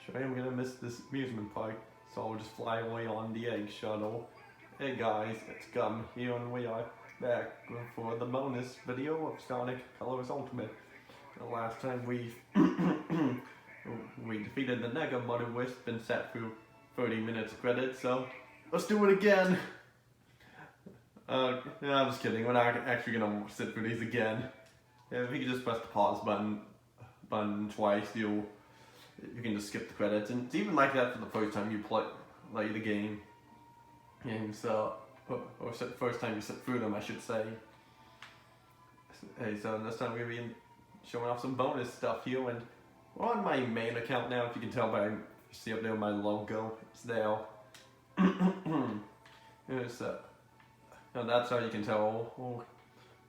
Sure I'm gonna miss this amusement park, so I'll just fly away on the egg shuttle. Hey guys, it's Gum here and we are back for the bonus video of Sonic Colors Ultimate. The last time we defeated the Nega Mother Wisp and sat through 30 minutes of credits, so let's do it again! No, I'm just kidding, we're not actually gonna sit through these again. If you can just press the pause button twice, you can just skip the credits, and it's even like that for the first time you play the game. And so, or first time you sit through them, I should say. Hey, so this time we're gonna be showing off some bonus stuff here, and we're on my main account now. If you can tell by see up there my logo, it's there. And that's how you can tell.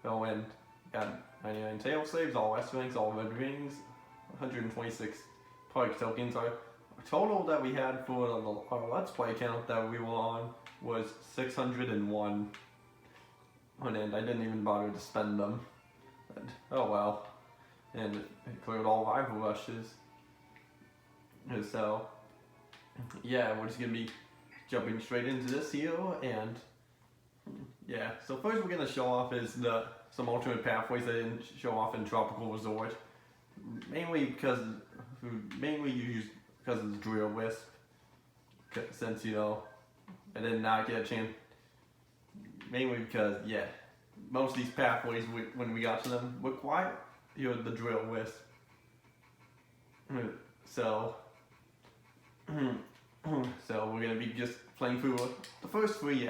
Oh, and got 99 tail saves, all S rings, all red rings, 126 park tokens. Our total that we had for our Let's Play account that we were on was 601. And I didn't even bother to spend them. And, oh well. And it cleared all rival rushes. And so, yeah, we're just gonna be jumping straight into this here, and yeah. So first we're gonna show off is some alternate pathways I didn't show off in Tropical Resort. Mainly because of the Drill Wisp, since I did not get a chance. Mainly because most of these pathways when we got to them require the Drill Wisp. So we're gonna be just playing through the first 3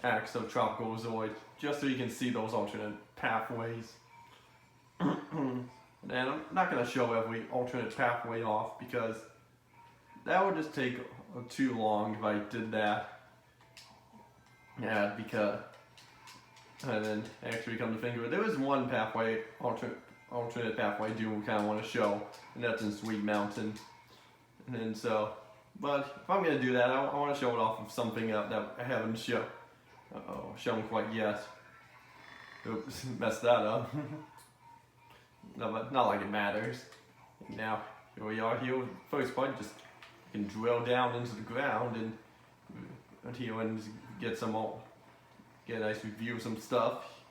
acts of Tropical Resort, just so you can see those alternate pathways. And I'm not going to show every alternate pathway off because that would just take too long if I did that. Yeah, because and then actually come to think of it, there is one pathway, alternate pathway I do kind of want to show, and that's in Sweet Mountain. And then but if I'm going to do that, I want to show it off of something that I haven't shown quite yet. Oops, messed that up. No, but not like it matters. Now, here we are here with the first part. Just you can drill down into the ground and here and get a nice view of some stuff.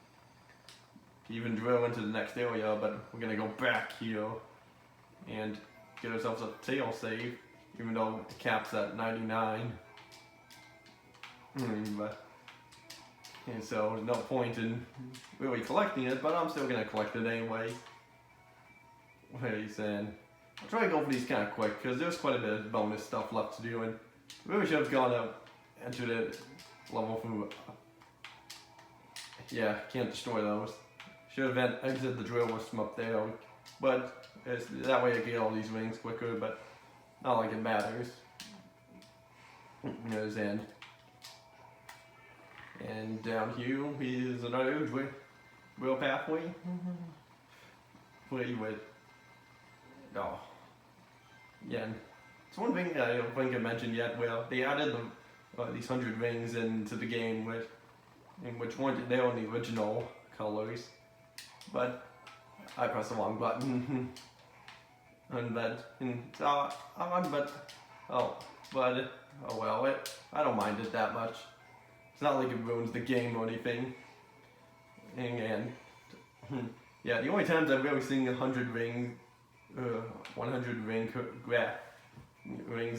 Even drill into the next area, but we're gonna go back here and get ourselves a tail save, even though the cap's at 99. And so there's no point in really collecting it, but I'm still gonna collect it anyway. What are you saying? I'll try to go for these kind of quick because there's quite a bit of bonus stuff left to do, and really should have gone up into the level through. Yeah, can't destroy those. Should have exited the drill wisp from up there, but that way I get all these rings quicker. But not like it matters. And down here is another drill pathway. Where you would. Oh. Yeah. It's one thing I don't think I mentioned yet. Well, they added these 100 rings into the game, which weren't there on the original colors. But I pressed the wrong button. Oh well, I don't mind it that much. It's not like it ruins the game or anything. And yeah, the only times I've really seen 100 rings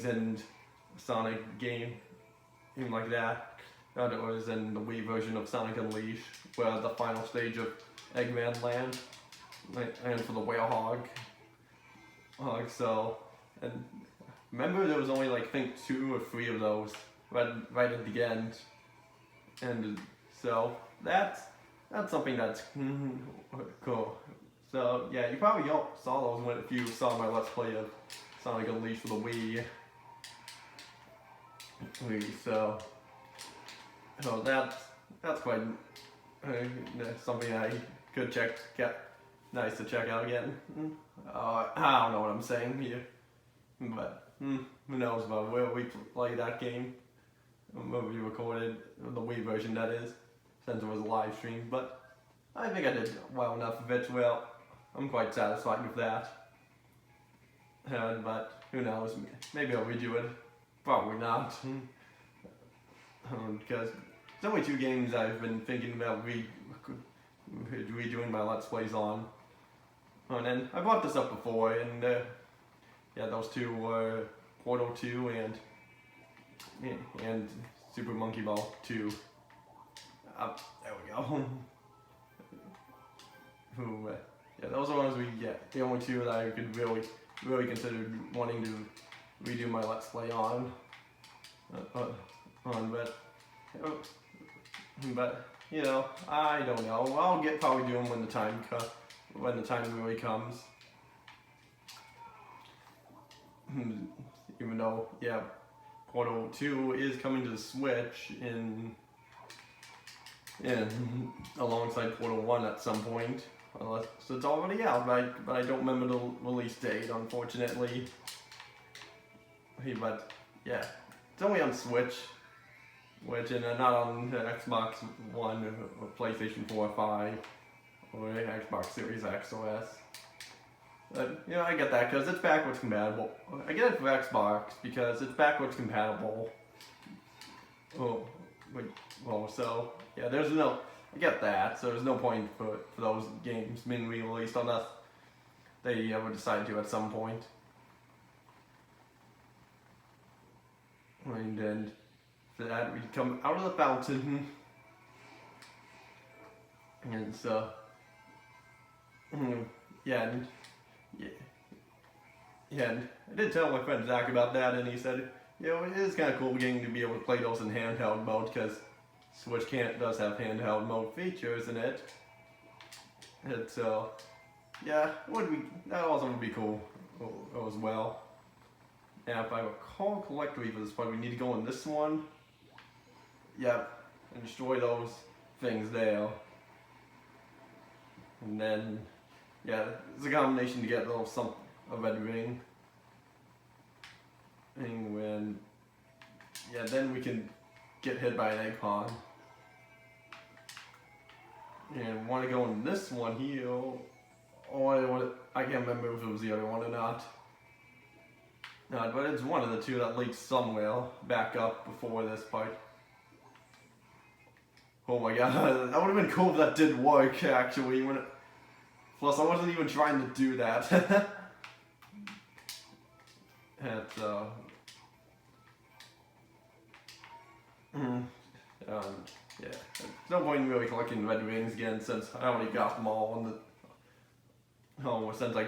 and Sonic game like that, that was in the Wii version of Sonic Unleashed, where the final stage of Eggman Land, and for the Whale Hog. And remember there was only like I think 2 or 3 of those right at the end, and so that's something that's cool. So yeah, you probably saw those if you saw my Let's Play of Sonic Unleashed for the Wii. So that's quite something I could nice to check out again. I don't know what I'm saying here, but who knows about where we play that game. Where we recorded the Wii version, that is, since it was a live stream. But I think I did well enough of it. Well, I'm quite satisfied with that. but who knows? Maybe I'll redo it. Probably not. Because there's only 2 games I've been thinking about redoing my Let's Plays on. And then I brought this up before, and yeah, those 2 were Portal 2 and Super Monkey Ball 2. There we go. Yeah, those are ones the only 2 that I could really consider wanting to redo my Let's Play on. But you know, I don't know. I'll probably do them when the time really comes. Even though, yeah, Portal 2 is coming to the Switch in alongside Portal 1 at some point. So it's already out, but I don't remember the release date, unfortunately. But yeah, it's only on Switch, and not on Xbox One or PlayStation 4 or 5 or Xbox Series X or S. But, you know, I get that because it's backwards compatible. I get it for Xbox because it's backwards compatible. So yeah, I get that. So there's no point for those games being re-released unless they ever decide to at some point. And then for that, we come out of the fountain, and so yeah, and I did tell my friend Zach about that, and he said, you know, it is kind of cool getting to be able to play those in handheld mode because Switch does have handheld mode features in it. And so yeah, that also would be cool as well. And if I recall correctly for this part, we need to go in this one. Yep, and destroy those things there. And then, yeah, it's a combination to get a red ring. And then we can get hit by an egg pond. And want to go in this one here, or I can't remember if it was the other one or not. No, but it's one of the 2 that leads somewhere back up before this part. Oh my god, that would have been cool if that did work actually. Plus, I wasn't even trying to do that. Yeah, there's no point in really collecting red rings again since I already got them all since I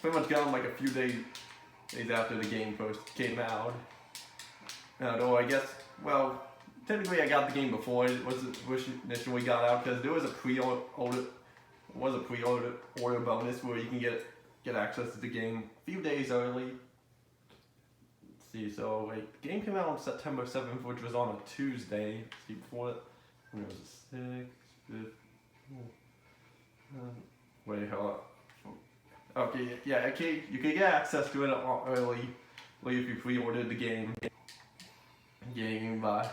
pretty much got them like a few days after the game first came out. Although I guess, well, technically I got the game before it initially got out because there was a pre-order bonus where you can get access to the game a few days early. Let's see, so like, the game came out on September 7th, which was on a Tuesday. Let's see, before it, when it was a 6th, 5th, wait, hold up. Okay, yeah, okay, you could get access to it early if you pre-ordered the game by,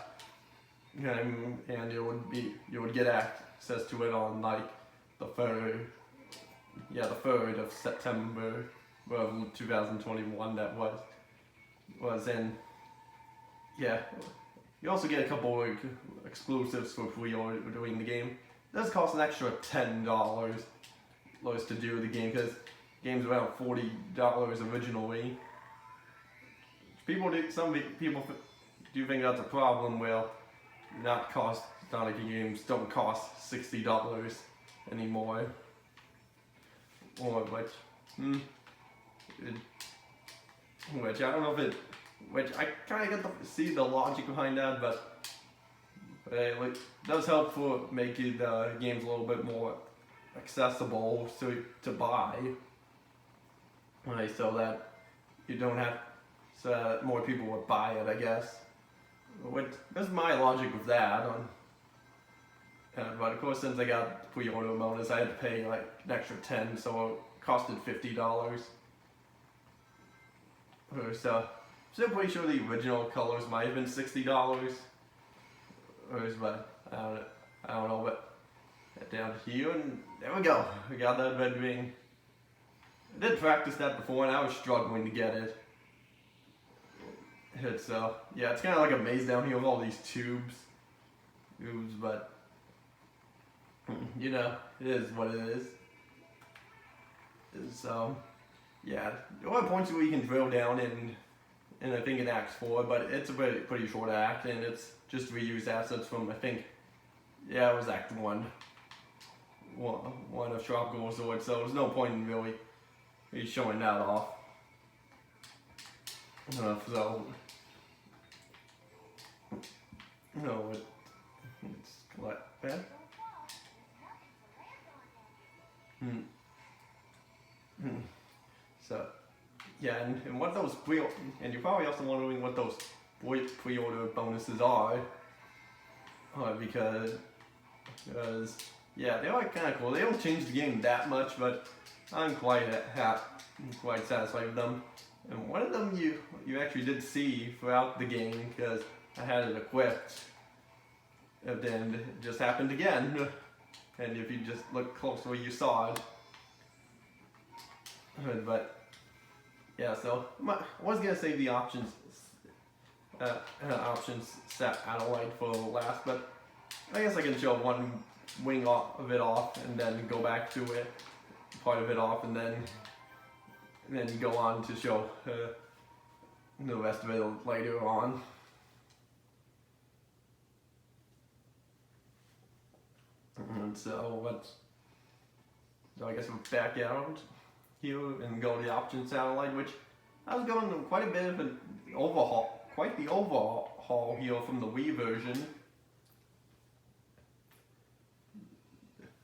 and you would get access to it on like the 3rd of September of 2021. That was in. Yeah, you also get a couple of exclusives for pre-ordering the game. It does cost an extra $10 to do the game because the game's around $40 originally. Some people do think that's a problem. Well, Sonic games don't cost $60 anymore. Or which I don't know which I kind of see the logic behind that, but it does help for making the games a little bit more accessible to buy. So that you don't have, so that more people would buy it, I guess. That's my logic with that. But of course, since I got pre-order bonus, I had to pay like an extra $10, so it costed $50. So I'm pretty sure the original colors might have been $60. But I don't know. But down here, and there we go. We got that red ring. I did practice that before and I was struggling to get it. So, yeah, it's kind of like a maze down here with all these tubes, but, you know, it is what it is. So, yeah, there are points where you can drill down in I think in Act 4, but it's a pretty short act, and it's just reused assets from, I think, yeah, it was Act 1 of Sharp Gorzord, so there's no point in really showing that off. So, no, it's collect that. So, yeah, and what those and you're probably also wondering what those pre-order bonuses are, because yeah, they are kind of cool. They don't change the game that much, but I'm quite satisfied with them. And one of them you actually did see throughout the game because I had it equipped, and then it just happened again. And if you just look closely, you saw it. But yeah, so I was gonna save the options satellite for last, but I guess I can show one wing of it off and then go back to it, part of it off, and then go on to show the rest of it later on. And so I guess we're back out here and go to the option satellite, which I was going quite a bit of an overhaul, quite the overhaul here from the Wii version.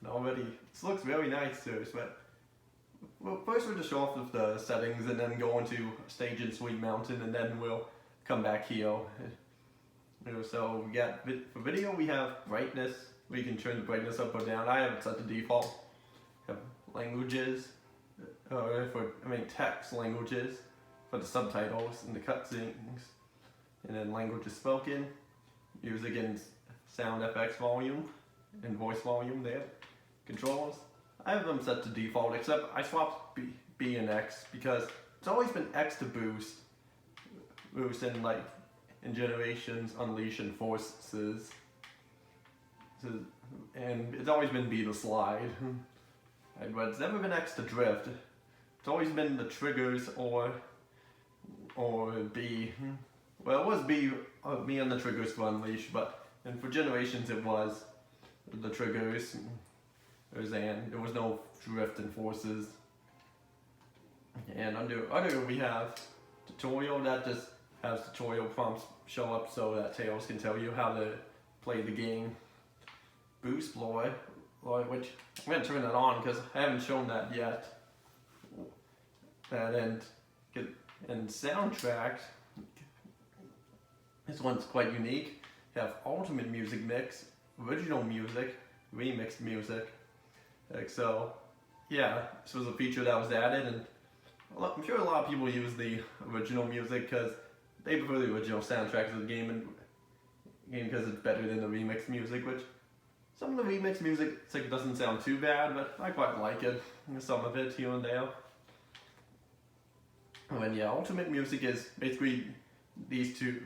Already, this looks very nice too, but well, first we'll just show off with the settings and then go into Stage in Sweet Mountain, and then we'll come back here. So we got, for video we have brightness. We can turn the brightness up or down. I have it set to default. Have languages, text languages for the subtitles and the cutscenes, and then languages spoken. Music and sound FX volume and voice volume there. Controls, I have them set to default, except I swapped B and X because it's always been X to boost in like in Generations, Unleash, and Forces. And it's always been B to slide. But it's never been X to drift. It's always been the triggers or B. Well, it was B and the triggers for Unleash, and for Generations it was the triggers. There was no drift and forces. And under other we have tutorial, that just has tutorial prompts show up so that Tails can tell you how to play the game. Boost Boy, which I'm going to turn that on because I haven't shown that yet. And soundtrack, this one's quite unique. You have Ultimate Music Mix, Original Music, Remixed Music. So, yeah, this was a feature that was added, and I'm sure a lot of people use the original music because they prefer the original soundtrack of the game because it's better than the remixed music, which some of the remixed music doesn't sound too bad, but I quite like it. Some of it here and there. And yeah, Ultimate Music is basically these two,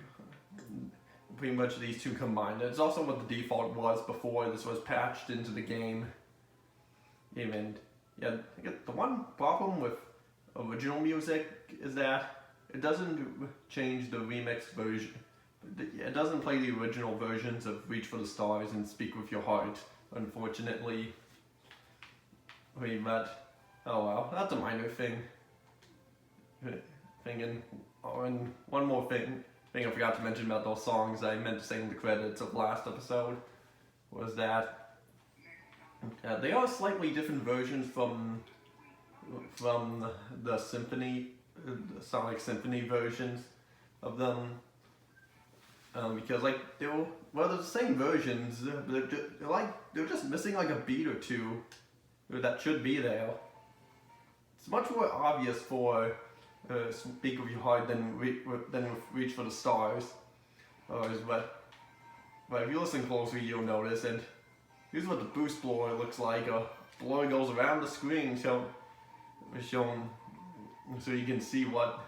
pretty much these two combined. It's also what the default was before this was patched into the game. And yeah, I guess the one problem with original music is that it doesn't change the remixed version. It doesn't play the original versions of Reach for the Stars and Speak with Your Heart, unfortunately. But oh well, that's a minor thing. And one more thing I forgot to mention about those songs I meant to say in the credits of last episode was that they are slightly different versions from the Symphony, the Sonic Symphony versions of them. Because they're the same versions, they're just missing like a beat or two that should be there. It's much more obvious for Speak with Your Heart than Reach for the Stars. But if you listen closely, you'll notice. And here's what the boost blower looks like. A blower goes around the screen, so shown so you can see what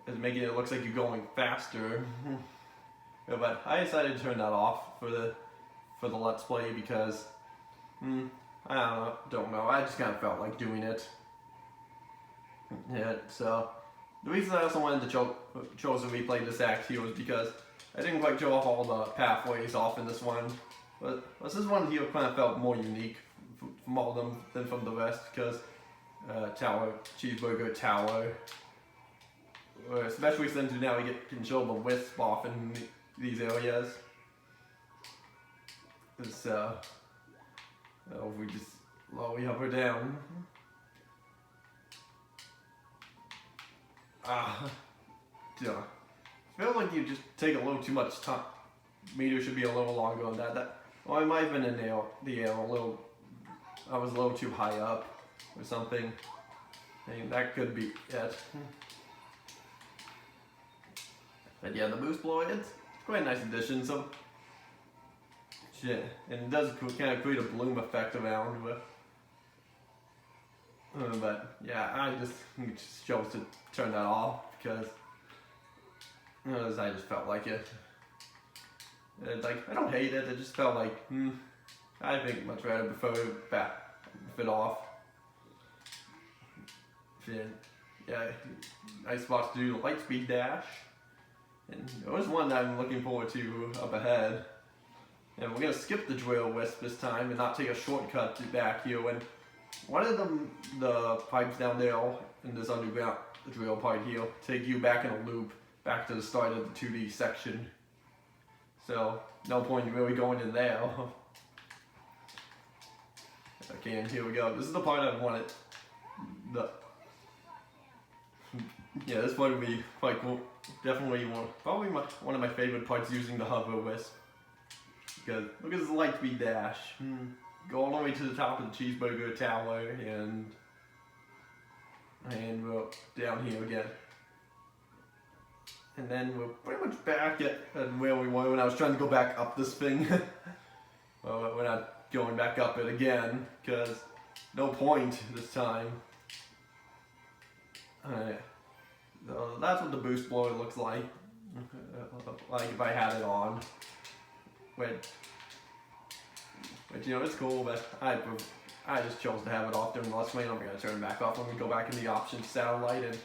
is making it look like you're going faster. Yeah, but I decided to turn that off for the Let's Play because I don't know. I just kind of felt like doing it. Yeah, so the reason I also wanted to chose to replay this act here was because I didn't quite show off all the pathways off in this one, but this one here kind of felt more unique from all of them than from the rest because Tower, Cheeseburger Tower, especially since now we can show the wisp off in these areas. So, if we just slowly hover down. Yeah. I feel like you just take a little too much time. Meter should be a little longer on that. Well, I might have been in the air a little. I was a little too high up or something. I mean, that could be it. But yeah, the boost blower, it's quite a nice addition. So, shit, and it does kind of create a bloom effect around. But yeah, I just chose to turn that off because I just felt like it. Like, I don't hate it. I just felt like I think much rather prefer it off. Yeah, nice spots to do the Lightspeed dash. And there was one that I'm looking forward to up ahead. And we're gonna skip the drill wisp this time and not take a shortcut back here. When one of the pipes down there in this underground drill part here take you back in a loop back to the start of the 2D section. So no point in really going in there. Okay, and here we go. This is the part I wanted. Yeah, this part would be quite cool. Definitely probably one of my favorite parts using the hover wisp. Because look at this Lightspeed dash. Go all the way to the top of the Cheeseburger Tower and we're down here again. And then we're pretty much back at where we were when I was trying to go back up this thing. Well, we're not going back up it again because no point this time. So that's what the boost blower looks like. Like if I had it on. But you know, it's cool, but I just chose to have it off during the Let's Play, and I'm going to turn it back off when we go back in the options satellite, and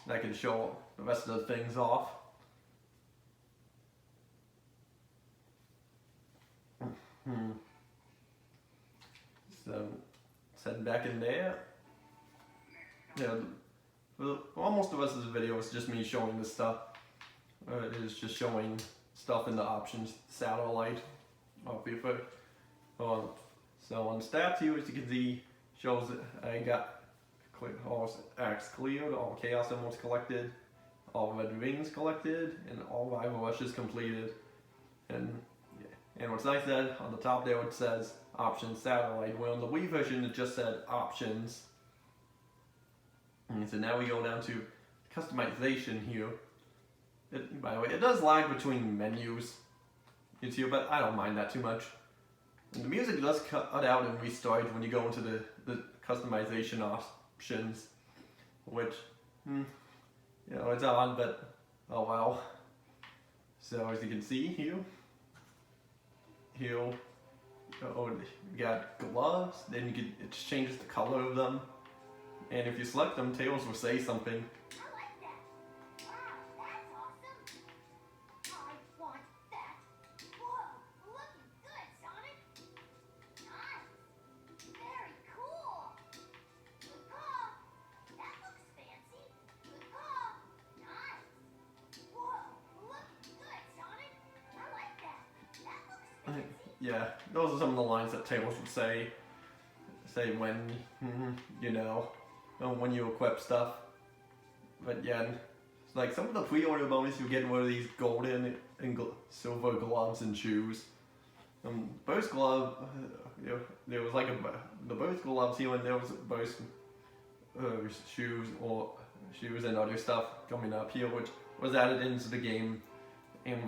I can show the rest of the things off. So, heading back in there. Yeah, almost the rest of the video is just me showing this stuff. It is just showing stuff in the options satellite. So on stats here, as you can see, shows that I got all acts cleared, all chaos emeralds collected, all red rings collected, and all rival rushes completed. And what's nice that on the top there it says options satellite, where on the Wii version it just said options. And so now we go down to customization here. By the way, it does lag between menus here, but I don't mind that too much. And the music does cut out and restart when you go into the customization options, which, you know, it's odd, but oh well. So as you can see here, we got gloves, then it just changes the color of them. And if you select them, Tails will say something. Yeah, those are some of the lines that Tails would say when, you know, when you equip stuff. But yeah, it's like some of the pre-order bonus you get one of these golden and silver gloves and shoes. Burst glove, there was like the burst gloves here, and there was burst shoes and other stuff coming up here, which was added into the game in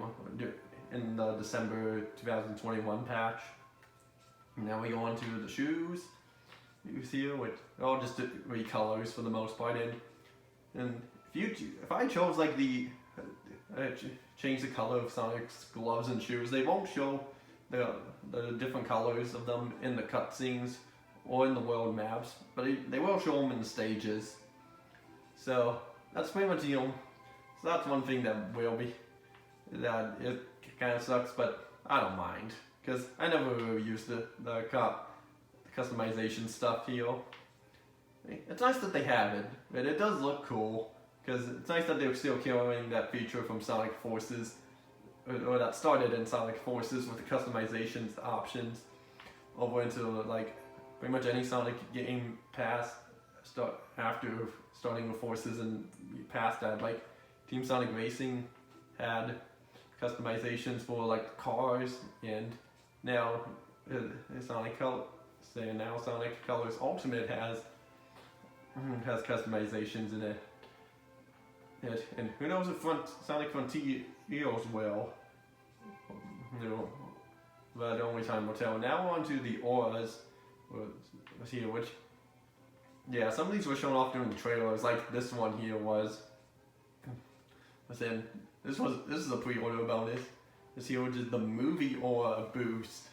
the December 2021 patch. Now we go on to the shoes. you see here, which are all just recolors for the most part. And if I chose like change the color of Sonic's gloves and shoes, they won't show the different colors of them in the cutscenes or in the world maps, but they will show them in the stages. So that's pretty much so that's one thing that it kind of sucks, but I don't mind because I never really used the customization stuff here. It's nice that they have it, but it does look cool because it's nice that they're still carrying that feature from Sonic Forces, or that started in Sonic Forces with the customizations options over into like pretty much any Sonic game past after starting with Forces and past that. Like Team Sonic Racing had customizations for like cars, and now Sonic Colors Ultimate has customizations in it. And who knows if Sonic Frontiers will. But only time will tell. Now on to the auras. Was here, which, yeah, some of these were shown off during the trailers, like this one here was. But then this is a pre-order bonus. This here, which is the movie aura boost.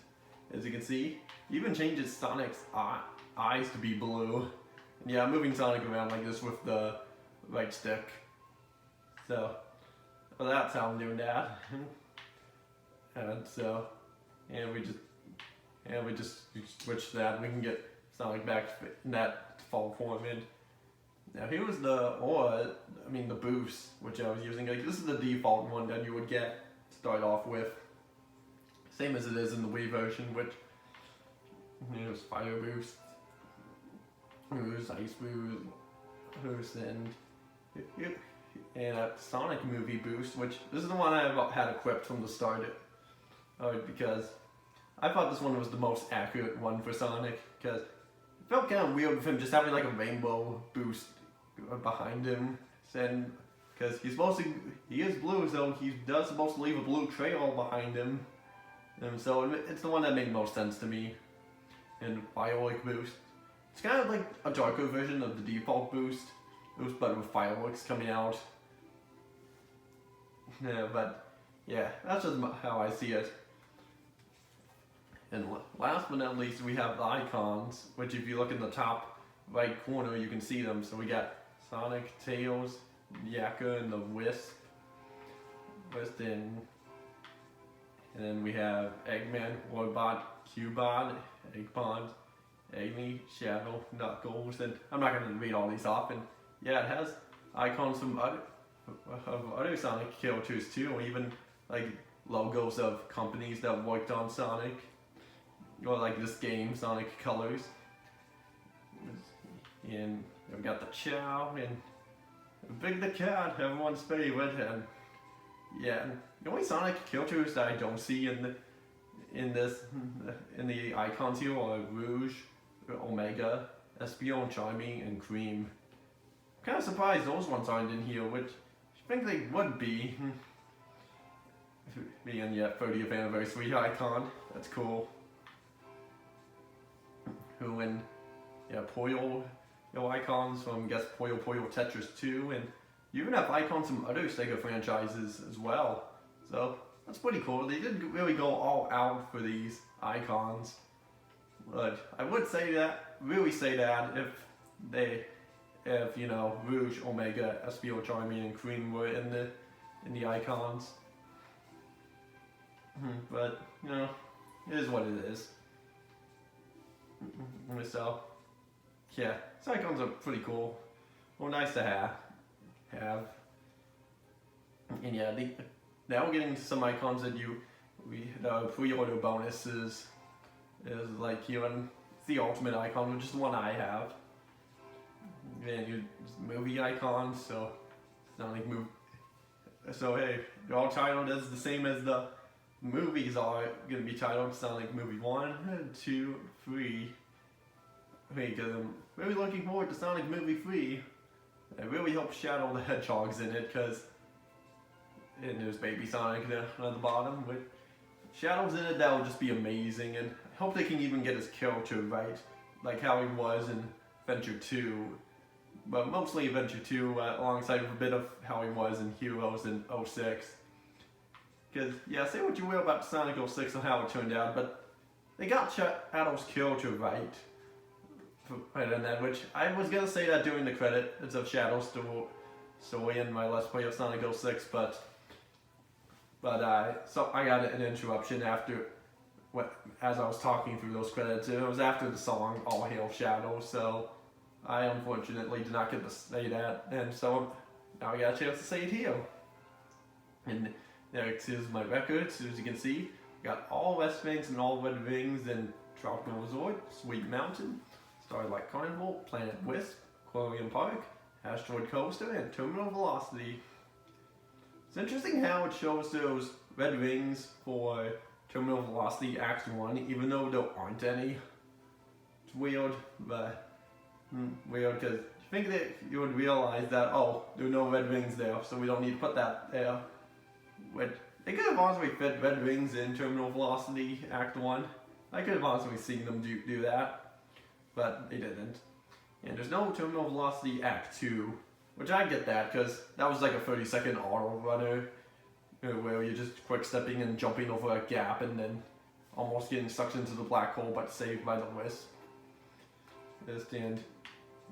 As you can see, even changes Sonic's eyes to be blue. And yeah, I'm moving Sonic around like this with the right stick. So, well, that's how I'm doing that. And so, we just switch that. We can get Sonic back in that default form. And now here was the boost, which I was using. Like, this is the default one that you would get to start off with. Same as it is in the Wii version, which there's fire boost, there's ice boost, and a Sonic movie boost, which this is the one I had equipped from the start. Because I thought this one was the most accurate one for Sonic, because it felt kind of weird with him just having like a rainbow boost behind him, and because he is blue, so he does supposed to leave a blue trail behind him, and so it's the one that made most sense to me. And firework boost, it's kind of like a darker version of the default boost, but with fireworks coming out. Yeah, but yeah, that's just how I see it. And last but not least, we have the icons, which if you look in the top right corner, you can see them. So we got Sonic, Tails, Yakka, and the Wisp. And then we have Eggman, Warbot, Cubot, Eggpond, Agni, Shadow, Knuckles, and I'm not going to read all these off. And yeah, it has icons from other Sonic characters too, or even like logos of companies that worked on Sonic, or like this game, Sonic Colors. And we've got the Chow and Big the Cat, everyone's favorite. And yeah, the only Sonic characters that I don't see in the icons here are Rouge, Omega, Espeon, Charmy, and Cream. I'm kind of surprised those ones aren't in here, which I think they would be. Being the 30th anniversary icon, that's cool. And yeah, Puyo icons from Puyo Puyo Tetris 2, and you even have icons from other Sega franchises as well. So that's pretty cool. They didn't really go all out for these icons, but I would say that if you know, Rouge, Omega, Espeon, Charmy, and Cream were in the icons. But you know, it is what it is. So yeah, these icons are pretty cool. Well, nice to have. And yeah, now we're getting to some icons that the pre-order bonuses is like even the ultimate icon, which is the one I have. And your movie icons, so Sonic movie. So hey, they're all titled as the same as the movies are going to be titled Sonic Movie 1, 2, 3. Because I'm really looking forward to Sonic Movie 3. I really hope Shadow the Hedgehog's in it, and there's Baby Sonic there on the bottom. But Shadow's in it, that will just be amazing, and I hope they can even get his character right like how he was in Adventure 2, but mostly Adventure 2, alongside with a bit of how he was in Heroes in '06. Because, yeah, say what you will about Sonic 06 and how it turned out, but they got Shadow's character right in that, which I was gonna say that during the credits of Shadow's story in my Let's Play of Sonic 06, but so I got an interruption as I was talking through those credits. It was after the song All Hail Shadow, so I unfortunately did not get to say that, and so now I got a chance to say it here. And next is my records. As you can see, got all West Wings and all Red Wings and Tropical Resort, Sweet Mountain, Starlight Carnival, Planet Wisp, Aquarium Park, Asteroid Coaster, and Terminal Velocity. It's interesting how it shows those red rings for Terminal Velocity Act 1, even though there aren't any. It's weird, but weird because you think that you would realize that, oh, there are no red rings there, so we don't need to put that there. But they could have honestly fit red rings in Terminal Velocity Act 1. I could have honestly seen them do that, but they didn't. And there's no Terminal Velocity Act 2, which I get that, because that was like a 30-second auto runner, where you're just quick stepping and jumping over a gap and then almost getting sucked into the black hole but saved by the wisp. And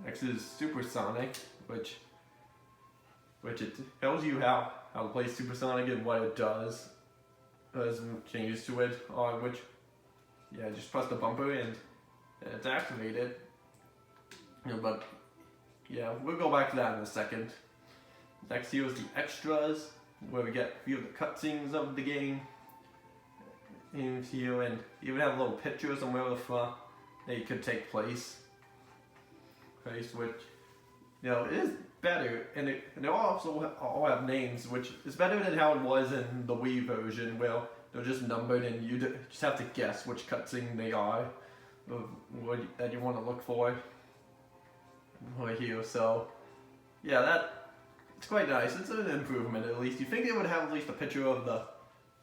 next is Supersonic, which it tells you how to play Supersonic and what it does. There's changes to it, which, yeah, just press the bumper and it's activated. But yeah, we'll go back to that in a second. Next here is the extras, where we get a few of the cutscenes of the game in here, and even have little pictures on where the front they could take place. Which, you know, it is better, and they also all have names, which is better than how it was in the Wii version, where they're just numbered and you just have to guess which cutscene they are, that you want to look for. Right here, so yeah, it's quite nice. It's an improvement, at least. You think they would have at least a picture of the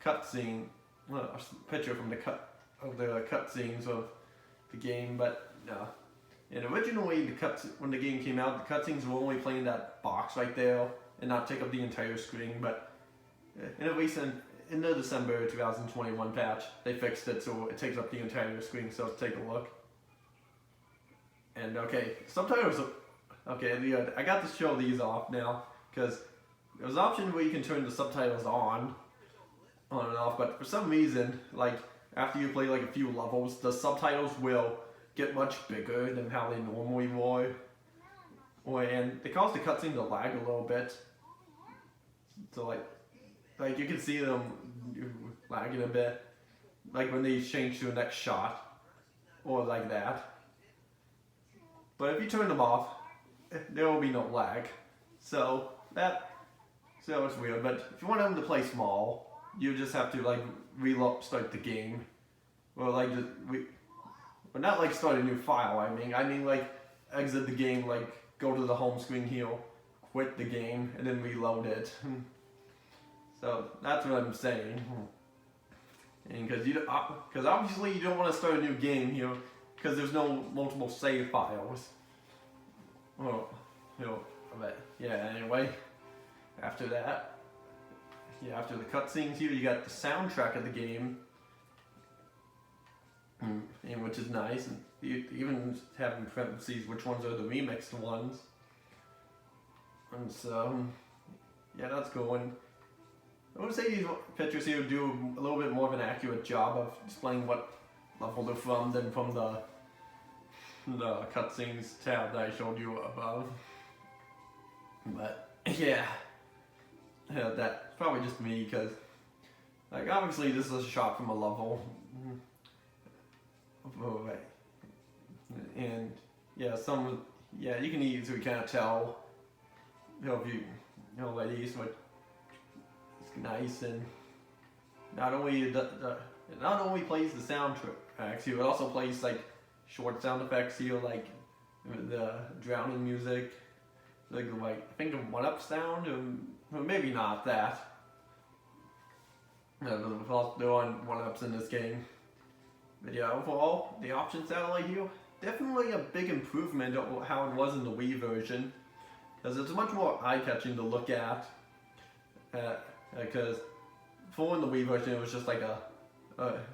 cutscene, a picture from the cutscenes of the game, but no. And originally, when the game came out, the cutscenes were only playing that box right there and not take up the entire screen. But in the December 2021 patch, they fixed it so it takes up the entire screen. So let's take a look. And okay, subtitles. Okay, I got to show these off now because there's an option where you can turn the subtitles on and off. But for some reason, like after you play like a few levels, the subtitles will get much bigger than how they normally were, and they cause the cutscene to lag a little bit. So like you can see them lagging a bit, like when they change to the next shot, or like that. But if you turn them off, there will be no lag. So it's weird. But if you want them to play small, you just have to like start the game, or like but not like start a new file. I mean like exit the game, like go to the home screen here, quit the game, and then reload it. So that's what I'm saying. And because obviously you don't want to start a new game here, because there's no multiple save files. Well, but yeah, anyway, after that, yeah, after the cutscenes here, you got the soundtrack of the game, and which is nice, and you even have in parentheses which ones are the remixed ones. And so, yeah, that's cool. And I would say these pictures here do a little bit more of an accurate job of displaying what level they're from than from the cutscenes tab that I showed you above. But yeah, that's probably just me, because like obviously this is a shot from a level, and yeah, you can easily kind of tell, if you like these, but it's nice. And not only it not only plays the soundtrack, it also plays like short sound effects here, like the drowning music, like I think a 1-up sound, or maybe not that. There are 1-ups in this game. But yeah, overall, the option satellite here, definitely a big improvement of how it was in the Wii version, because it's much more eye-catching to look at. Because before in the Wii version, it was just like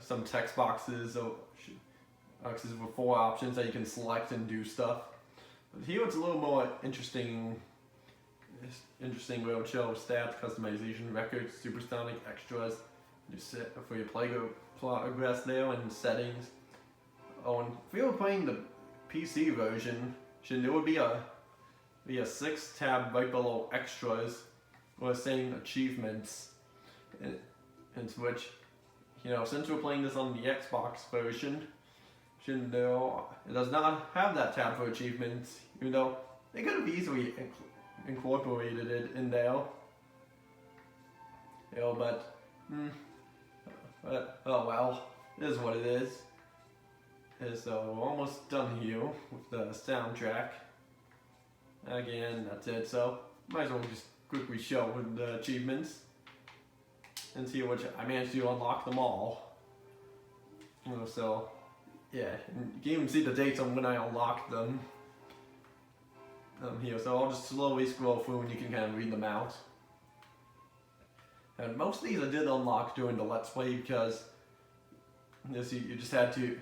some text boxes with 4 options that you can select and do stuff. But here it's a little more interesting where it shows stats, customization, records, supersonic, extras, you set for your progress there, and settings. Oh, and if you were playing the PC version, there would be a 6 tab right below extras, or saying achievements, and which, since we're playing this on the Xbox version, it does not have that tab for achievements, even though they could have easily incorporated it in there. But oh well, it is what it is. So we're almost done here with the soundtrack. Again, that's it. So might as well just quickly show the achievements and see which I managed to unlock them all. So yeah, you can even see the dates on when I unlocked them here. So I'll just slowly scroll through and you can kind of read them out. And most of these I did unlock during the Let's Play because you just had to,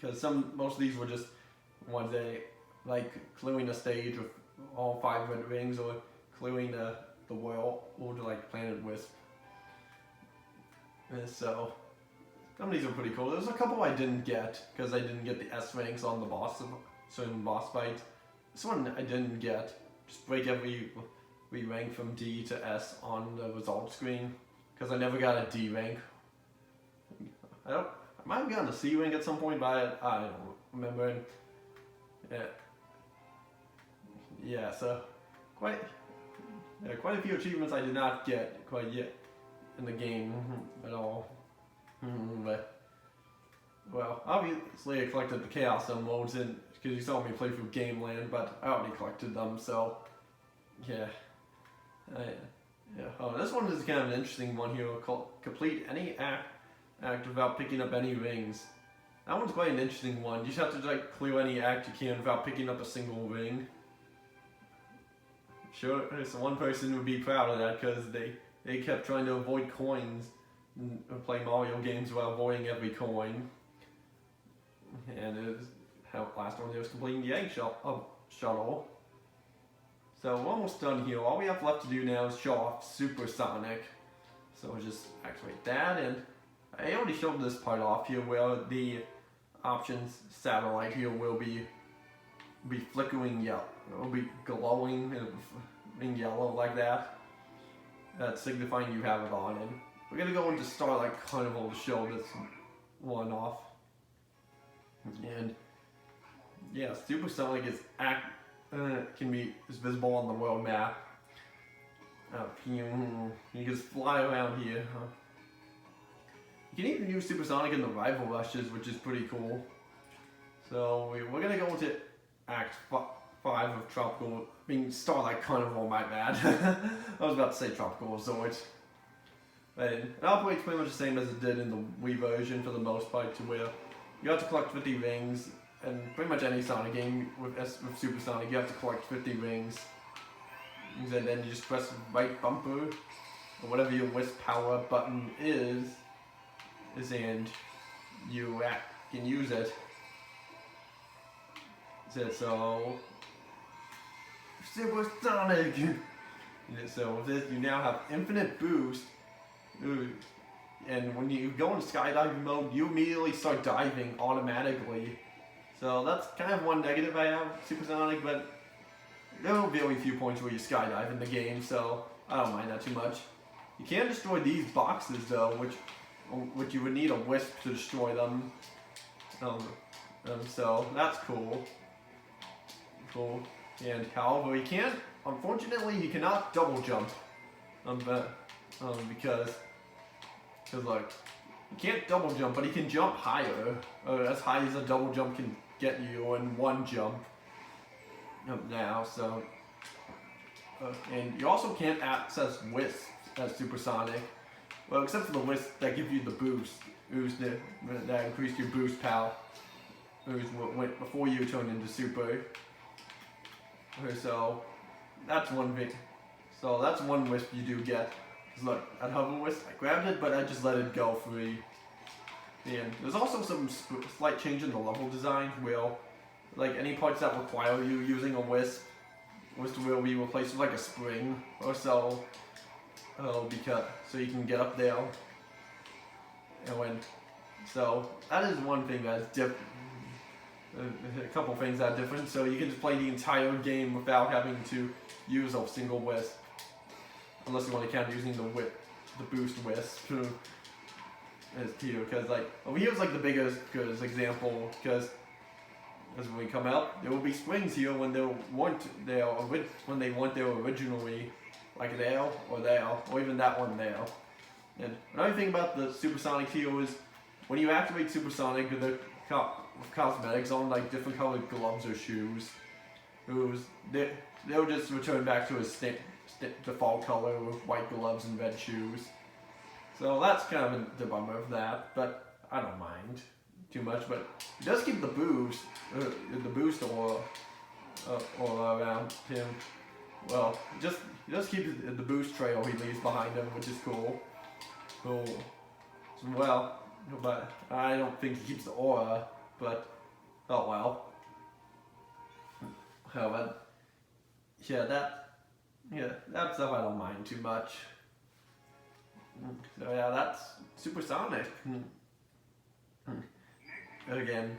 because most of these were just ones that like clearing a stage with all 5 red rings, or clearing the world, or like Planet Wisp. And so some of these are pretty cool. There's a couple I didn't get because I didn't get the S ranks on the certain boss fights. This one I didn't get. Just break every rank from D to S on the result screen, because I never got a D rank. I might have gotten a C rank at some point, but I don't remember. Yeah, so quite a few achievements I did not get quite yet in the game at all. But well, obviously I collected the Chaos Emeralds because you saw me play through Game Land, but I already collected them, so yeah. Oh, this one is kind of an interesting one here. Complete any act without picking up any rings. That one's quite an interesting one. You just have to like clear any act you can without picking up a single ring. Sure, so one person would be proud of that because they kept trying to avoid coins and play Mario games while avoiding every coin. And it was last one was completing the egg shuttle. So we're almost done here. All we have left to do now is show off Supersonic. So we'll just activate that, and I already showed this part off here where the options satellite here will be flickering yellow. It will be glowing in yellow like that. That's signifying you have it on. And we're gonna go into Starlight Carnival to show this one off. And yeah, Supersonic is is visible on the world map. You can just fly around here. You can even use Supersonic in the rival rushes, which is pretty cool. So we're gonna go into Act 5 of Tropical. Starlight Carnival, my bad. I was about to say Tropical Resort. But it operates pretty much the same as it did in the Wii version for the most part, to where you have to collect 50 rings, and pretty much any Sonic game with Supersonic, you have to collect 50 rings. And then you just press the right bumper, or whatever your Wisp power button is, and you can use it. So Supersonic! So with this, you now have infinite boost. And when you go into skydiving mode, you immediately start diving automatically. So that's kind of one negative I have with Supersonic, but there are very few points where you skydive in the game, so I don't mind that too much. You can destroy these boxes though, which you would need a Wisp to destroy them. So that's cool. And however, unfortunately, he cannot double jump. Because like, he can't double jump, but he can jump higher, as high as a double jump can get you in one jump. Now, so, and you also can't access Wisp as Supersonic. Well, except for the Wisp that give you the boost that increase your boost power. before you turn into Super. So that's one thing. So that's one wisp you do get. Look, at Hover Wisp, I grabbed it, but I just let it go free. And there's also some slight change in the level design where, like, any parts that require you using a wisp will be replaced with like a spring or so. Because so you can get up there. So that is one thing that's different. A couple things that are different. So you can just play the entire game without having to use a single wisp, unless you want to count using the boost wisp. As too, because like over here is like the biggest example, because as when we come out, there will be springs here when they weren't there, when they weren't there originally, like there, or even that one there. And another thing about the Supersonic here is when you activate Supersonic, the cosmetics on like different colored gloves or shoes, they'll just return back to its default color with white gloves and red shoes. So that's kind of the bummer of that, but I don't mind too much. But it does keep the boost aura around him. Well, it just keeps the boost trail he leaves behind him, which is cool. Well, but I don't think he keeps the aura. But oh well. But that stuff I don't mind too much. So yeah, that's Supersonic. Again,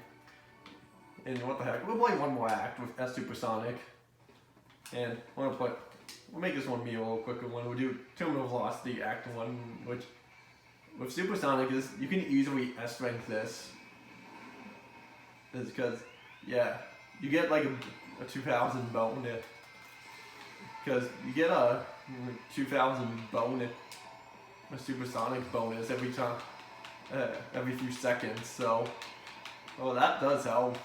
and what the heck? We'll play one more act as Supersonic, and we'll make this one be a little quicker one. We'll do Terminal Velocity Act 1, which with Supersonic is you can easily S-rank this. It's because you get like a 2,000 bonus. Because you get a 2,000 bonus. A Supersonic bonus every time, every few seconds. So, that does help.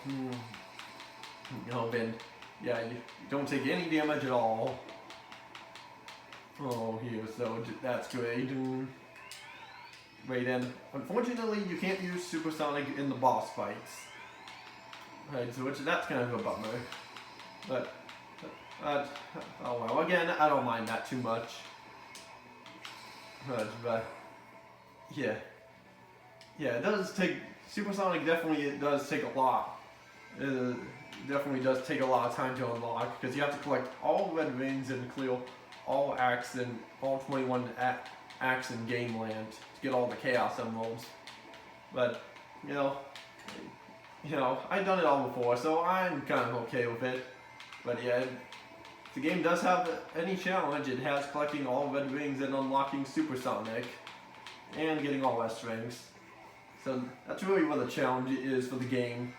Then you don't take any damage at all. So that's great. Right, and unfortunately, you can't use Supersonic in the boss fights. Right, so that's kind of a bummer. But oh well. Again, I don't mind that too much. But it does take Supersonic. It does take a lot. It definitely does take a lot of time to unlock because you have to collect all red rings and clear all acts and all 21 acts in Game Land to get all the Chaos Emeralds. But I've done it all before, so I'm kind of okay with it. But yeah. If the game does have any challenge, it has collecting all red rings and unlocking Supersonic and getting all S rings. So that's really what the challenge is for the game.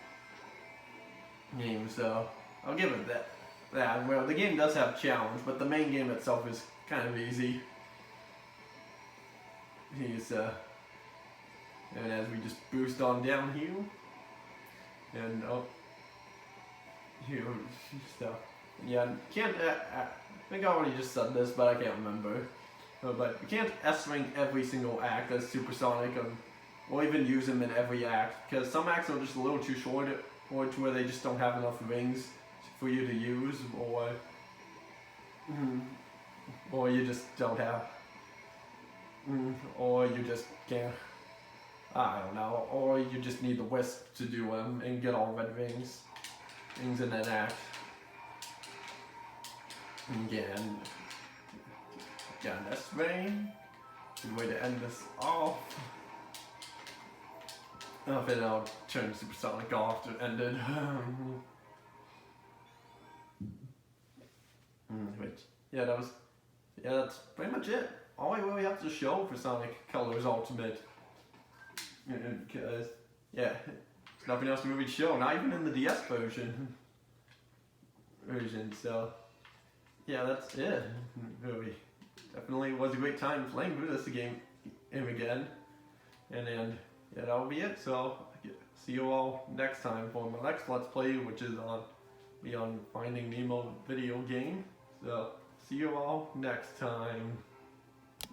So I'll give it that. Well, the game does have challenge, but the main game itself is kind of easy. And as we just boost on down here, and here stuff. Yeah, can't. I think I already just said this, but I can't remember. But you can't S-rank every single act as Supersonic, or even use them in every act, because some acts are just a little too short, or to where they just don't have enough rings for you to use, or you just don't have, or you just can't. I don't know. Or you just need the wisp to do them and get all red rings in an act. Again, that's rain. Good way to end this off. Then I'll turn Supersonic off to end it. That's pretty much it. All I really have to show for Sonic Colors Ultimate. Because, there's nothing else to really show, not even in the DS version. So, that's it. Really, definitely was a great time playing through this game again. And then, that'll be it. So, see you all next time for my next Let's Play, which is on Finding Nemo video game. So, see you all next time.